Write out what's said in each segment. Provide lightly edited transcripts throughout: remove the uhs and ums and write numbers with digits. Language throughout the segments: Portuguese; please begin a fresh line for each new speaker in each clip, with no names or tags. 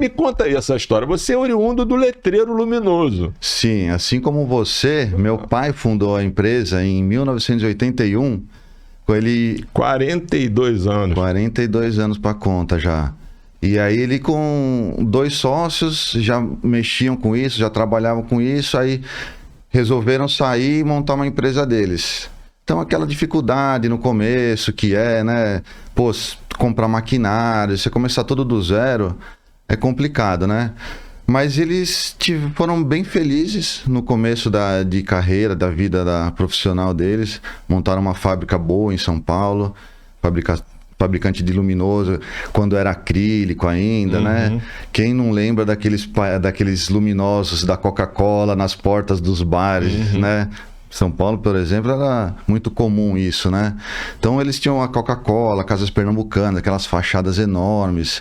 Me conta aí essa história. Você é oriundo do Letreiro Luminoso.
Sim, assim como você, meu pai fundou a empresa em 1981, com ele
42 anos.
42 anos para conta já. E aí ele com 2 sócios já mexiam com isso, já trabalhavam com isso, aí resolveram sair e montar uma empresa deles. Então aquela dificuldade no começo que é, né? Pô, comprar maquinário, você começar tudo do zero, é complicado, né? Mas eles foram bem felizes no começo de carreira, da vida profissional deles. Montaram uma fábrica boa em São Paulo, fabricante de luminoso, quando era acrílico ainda, né? Quem não lembra daqueles luminosos da Coca-Cola nas portas dos bares, né? São Paulo, por exemplo, era muito comum isso, né? Então eles tinham a Coca-Cola, Casas Pernambucanas, aquelas fachadas enormes.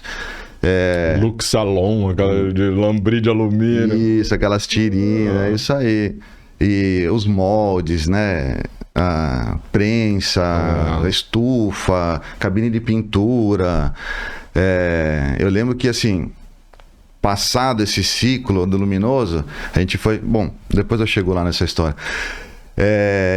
Lux Salon, aquela de lambri de alumínio.
Isso, aquelas tirinhas, é isso aí. E os moldes, né? A prensa, a estufa, cabine de pintura. Eu lembro que, assim, passado esse ciclo do luminoso, a gente foi... Bom, depois eu chego lá nessa história.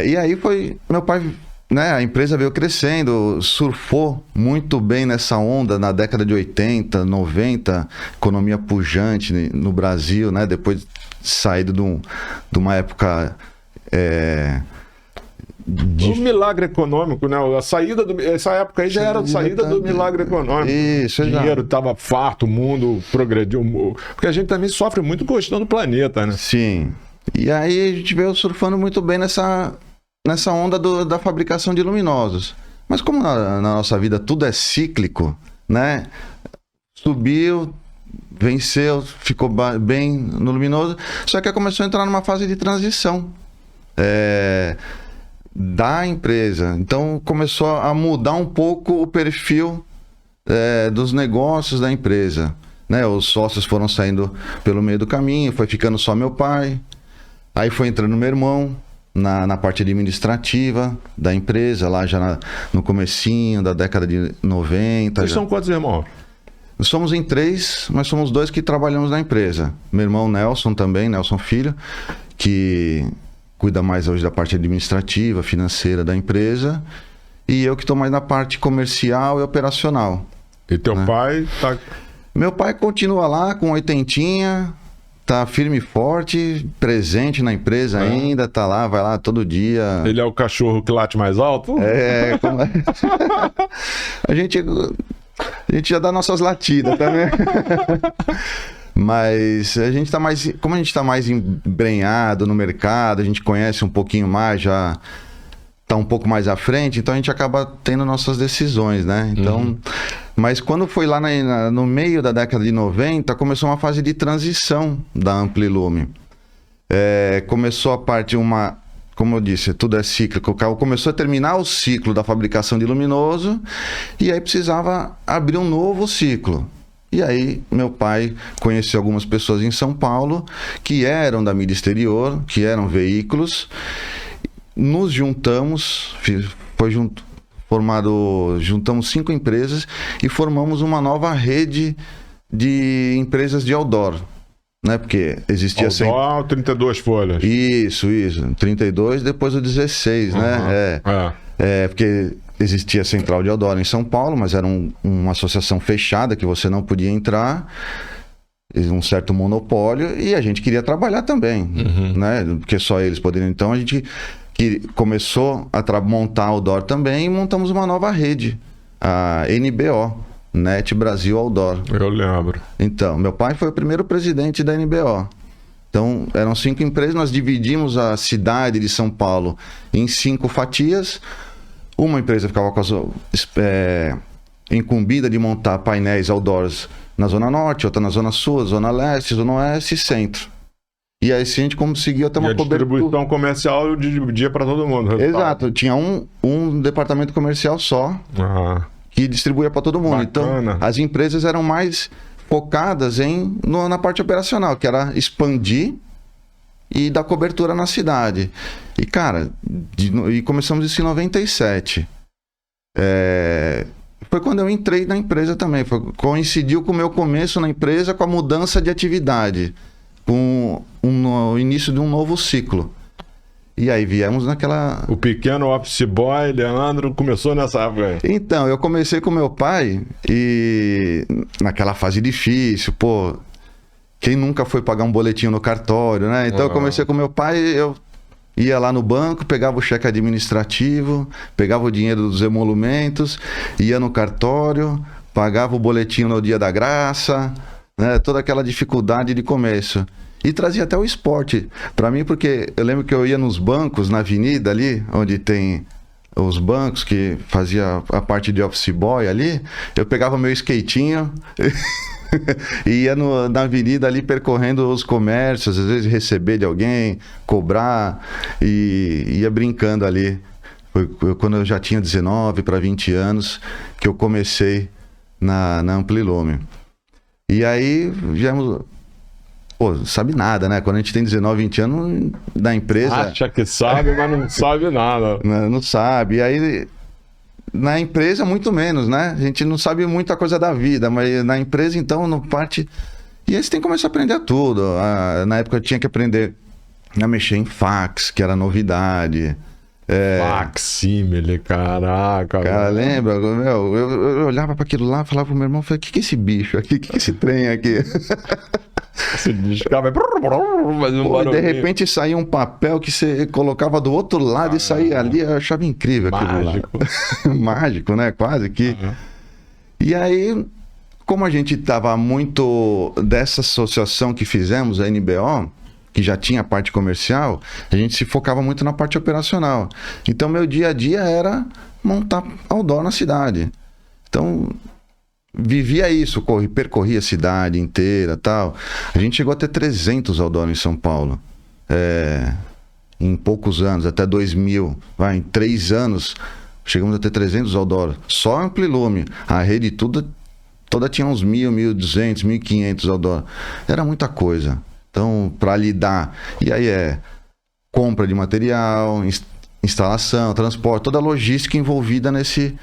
E aí foi... Meu pai... Né, a empresa veio crescendo, surfou muito bem nessa onda na década de 80, 90, economia pujante no Brasil, né, depois de saído de uma época...
O milagre econômico, né? Essa época aí já era a saída do milagre econômico.
Isso,
o dinheiro estava farto, o mundo progrediu. Porque a gente também sofre muito com a questão do planeta, né?
Sim. E aí a gente veio surfando muito bem nessa onda da fabricação de luminosos. Mas como na nossa vida tudo é cíclico, né? Subiu, venceu, ficou bem no luminoso, só que começou a entrar numa fase de transição da empresa. Então começou a mudar um pouco o perfil dos negócios da empresa, né? Os sócios foram saindo pelo meio do caminho, foi ficando só meu pai, aí foi entrando meu irmão na parte administrativa da empresa, lá já no comecinho da década de 90.
Vocês são quantos irmãos?
Nós somos em 3, mas somos 2 que trabalhamos na empresa. Meu irmão Nelson também, Nelson Filho, que cuida mais hoje da parte administrativa, financeira da empresa, e eu que estou mais na parte comercial e operacional.
E teu pai tá...
Meu pai continua lá com 80, tá firme e forte, presente na empresa ainda, tá lá, vai lá todo dia.
Ele é o cachorro que late mais alto?
A gente já dá nossas latidas também. Mas a gente tá mais... Como a gente tá mais embrenhado no mercado, a gente conhece um pouquinho mais, já tá um pouco mais à frente, então a gente acaba tendo nossas decisões, né? Então... Mas quando foi lá no meio da década de 90, começou uma fase de transição da Amplilume. Começou a parte como eu disse, tudo é cíclico. Começou a terminar o ciclo da fabricação de luminoso e aí precisava abrir um novo ciclo. E aí meu pai conheceu algumas pessoas em São Paulo que eram da mídia exterior, que eram veículos. Nos juntamos, juntamos 5 empresas e formamos uma nova rede de empresas de outdoor, né? Porque existia
outdoor, 32 folhas.
Isso, 32, depois o 16, né? Porque existia a central de outdoor em São Paulo, mas era uma associação fechada que você não podia entrar, um certo monopólio, e a gente queria trabalhar também, né? Porque só eles poderiam. Então a gente que começou a montar outdoor também, e montamos uma nova rede, a NBO, Net Brasil Outdoor.
Eu lembro.
Então, meu pai foi o primeiro presidente da NBO. Então, eram 5 empresas, nós dividimos a cidade de São Paulo em 5 fatias. Uma empresa ficava incumbida de montar painéis outdoors na Zona Norte, outra na Zona Sul, Zona Leste, Zona Oeste e Centro. E aí sim a gente conseguiu ter uma cobertura.
A distribuição comercial dividia para todo mundo.
Exato, tinha um departamento comercial só que distribuía para todo mundo.
Bacana.
Então as empresas eram mais focadas na parte operacional, que era expandir e dar cobertura na cidade. E cara, e começamos isso em 97. foi quando eu entrei na empresa também. Coincidiu com o meu começo na empresa, com a mudança de atividade, com o início de um novo ciclo. E aí viemos naquela...
O pequeno office boy, Leandro, começou nessa época.
Então, eu comecei com meu pai e naquela fase difícil, pô, quem nunca foi pagar um boletim no cartório, né? Então eu comecei com meu pai, eu ia lá no banco, pegava o cheque administrativo, pegava o dinheiro dos emolumentos, ia no cartório, pagava o boletim no dia da graça, né? Toda aquela dificuldade de começo. E trazia até o esporte para mim, porque eu lembro que eu ia nos bancos, na avenida ali, onde tem os bancos que fazia a parte de office boy ali, eu pegava meu skatinho e ia na avenida ali percorrendo os comércios, às vezes receber de alguém, cobrar, e ia brincando ali. Foi quando eu já tinha 19 para 20 anos que eu comecei na Amplilume. E aí viemos... Pô, sabe nada, né? Quando a gente tem 19, 20 anos da empresa...
Acha que sabe, mas não sabe nada.
Não sabe. E aí, na empresa, muito menos, né? A gente não sabe muita coisa da vida, mas na empresa, então, no parte... E aí você tem que começar a aprender tudo. Na época eu tinha que aprender a mexer em fax, que era novidade.
Facsímile, caraca.
Cara, lembra? Meu, eu olhava para aquilo lá e falava pro meu irmão, falei, o que é esse bicho aqui? O que é esse trem aqui?
Esse discava fazendo um
Pô, e de
barulhinho.
repente saía um papel que você colocava do outro lado e saía ali, eu achava incrível aquilo
Mágico.
lá. Mágico, né? Quase que. E aí, como a gente estava muito dessa associação que fizemos, a NBO, que já tinha a parte comercial, a gente se focava muito na parte operacional. Então, meu dia a dia era montar outdoor na cidade. Então, vivia isso, percorria a cidade inteira, tal. A gente chegou a ter 300 outdoor em São Paulo. Em poucos anos, até 2000. Em 3 anos, chegamos a ter 300 outdoor. Só Amplilume. A rede toda tinha uns 1.000, 1.200, 1.500 outdoor. Era muita coisa. Então, para lidar. E aí compra de material, instalação, transporte, toda a logística envolvida nesse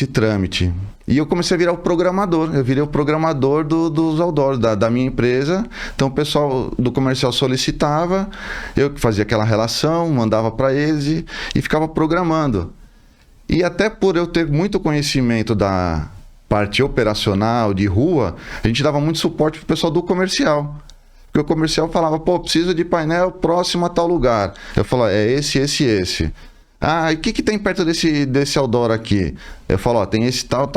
trâmite. E eu comecei a virar o programador. Eu virei o programador dos outdoors da minha empresa. Então o pessoal do comercial solicitava, eu que fazia aquela relação, mandava para eles e ficava programando. E até por eu ter muito conhecimento da parte operacional, de rua, a gente dava muito suporte pro pessoal do comercial. Porque o comercial falava, pô, preciso de painel próximo a tal lugar. Eu falava, é esse. Ah, e o que tem perto desse outdoor aqui? Eu falo, ó, tem esse tal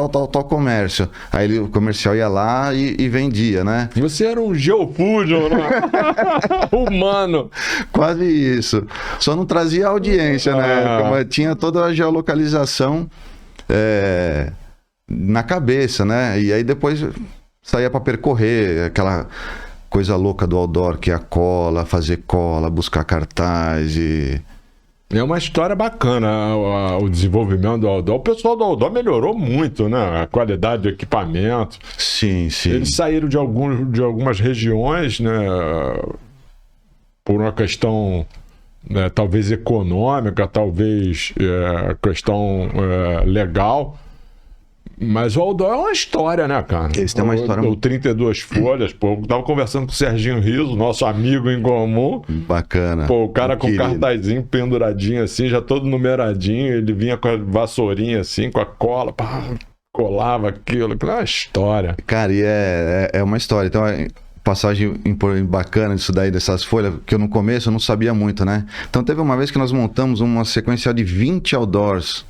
comércio. Aí o comercial ia lá e vendia, né?
Você era um geofúgio, né? Humano.
Quase isso. Só não trazia audiência, né? Mas tinha toda a geolocalização na cabeça, né? E aí depois saía para percorrer aquela coisa louca do outdoor, que é a cola, fazer cola, buscar cartaz e...
É uma história bacana o desenvolvimento do outdoor. O pessoal do outdoor melhorou muito, né? A qualidade do equipamento.
Sim.
Eles saíram de algumas regiões, né? Por uma questão, né, talvez econômica, talvez questão legal. Mas o outdoor é uma história, né, cara?
Eles têm uma história...
O 32 folhas, pô. Eu tava conversando com o Serginho Riso, nosso amigo em comum.
Bacana.
Pô, o cara com cartazinho penduradinho assim, já todo numeradinho. Ele vinha com a vassourinha assim, com a cola, pá, colava aquilo. É uma história.
Cara, e é uma história. Então, passagem bacana disso daí, dessas folhas, que eu no começo eu não sabia muito, né? Então, teve uma vez que nós montamos uma sequência de 20 outdoors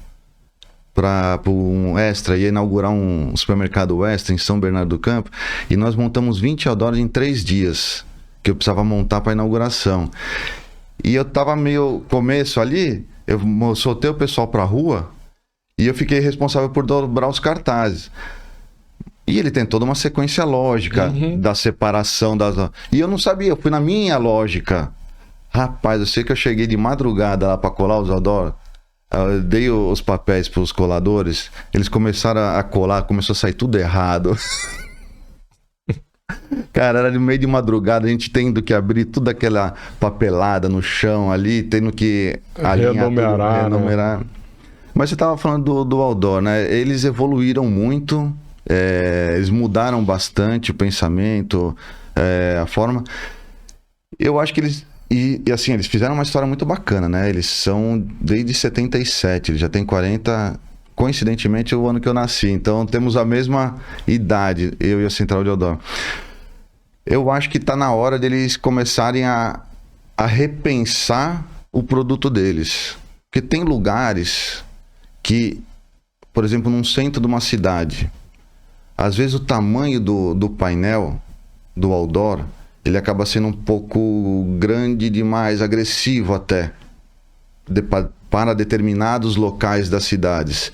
para um Extra, ia inaugurar um supermercado Extra em São Bernardo do Campo, e nós montamos 20 outdoors em 3 dias, que eu precisava montar para inauguração. E eu tava meio começo ali, eu soltei o pessoal pra rua, e eu fiquei responsável por dobrar os cartazes. E ele tem toda uma sequência lógica da separação das... E eu não sabia, eu fui na minha lógica. Rapaz, eu sei que eu cheguei de madrugada lá para colar os outdoors. Eu dei os papéis para os coladores, eles começaram a colar, começou a sair tudo errado. Cara, era no meio de madrugada, a gente tendo que abrir toda aquela papelada no chão ali, tendo que alinhar,
renumerar,
renumerar.
né?
Mas você estava falando do outdoor, né? Eles evoluíram muito, eles mudaram bastante o pensamento, a forma. Eu acho que eles... E assim, eles fizeram uma história muito bacana, né? Eles são desde 77, eles já têm 40... Coincidentemente, o ano que eu nasci. Então, temos a mesma idade, eu e a Central de Outdoor. Eu acho que está na hora deles começarem a repensar o produto deles. Porque tem lugares que, por exemplo, num centro de uma cidade, às vezes o tamanho do painel, do outdoor, ele acaba sendo um pouco grande demais, agressivo até, para determinados locais das cidades.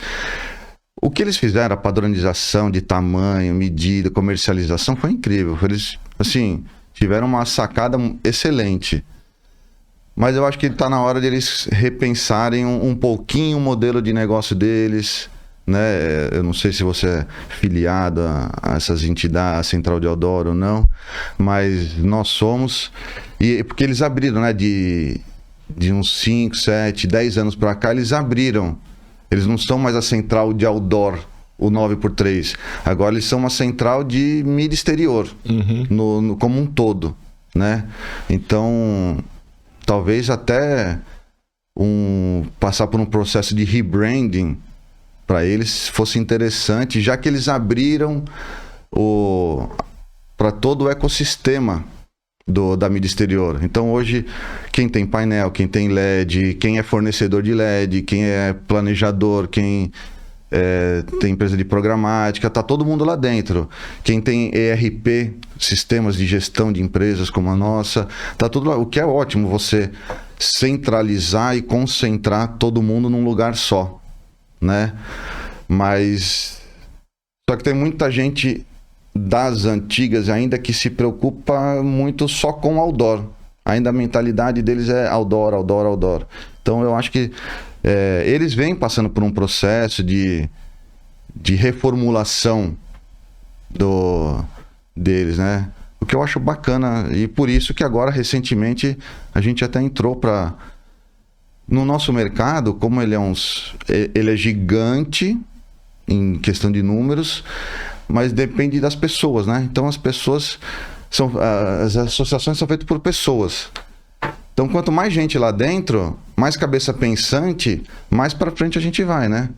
O que eles fizeram, a padronização de tamanho, medida, comercialização, foi incrível. Eles, assim, tiveram uma sacada excelente. Mas eu acho que está na hora de eles repensarem um pouquinho o modelo de negócio deles, né? Eu não sei se você é filiado a essas entidades, a Central de Outdoor ou não, mas nós somos. E porque eles abriram, né? De uns 5, 7, 10 anos para cá, eles abriram. Eles não são mais a Central de Outdoor, o 9x3. Agora eles são uma central de mídia exterior, como um todo, né? Então, talvez até passar por um processo de rebranding para eles fosse interessante, já que eles abriram para todo o ecossistema da mídia exterior. Então hoje, quem tem painel, quem tem LED, quem é fornecedor de LED, quem é planejador, quem tem empresa de programática, tá todo mundo lá dentro. Quem tem ERP, sistemas de gestão de empresas como a nossa, tá tudo lá. O que é ótimo, você centralizar e concentrar todo mundo num lugar só, né? Mas só que tem muita gente das antigas ainda que se preocupa muito só com outdoor. Ainda a mentalidade deles é outdoor, outdoor, outdoor. Então eu acho que eles vêm passando por um processo de reformulação deles, né? O que eu acho bacana, e por isso que agora recentemente a gente até entrou no nosso mercado, como ele é gigante em questão de números, mas depende das pessoas, né? Então as associações são feitas por pessoas. Então quanto mais gente lá dentro, mais cabeça pensante, mais para frente a gente vai, né?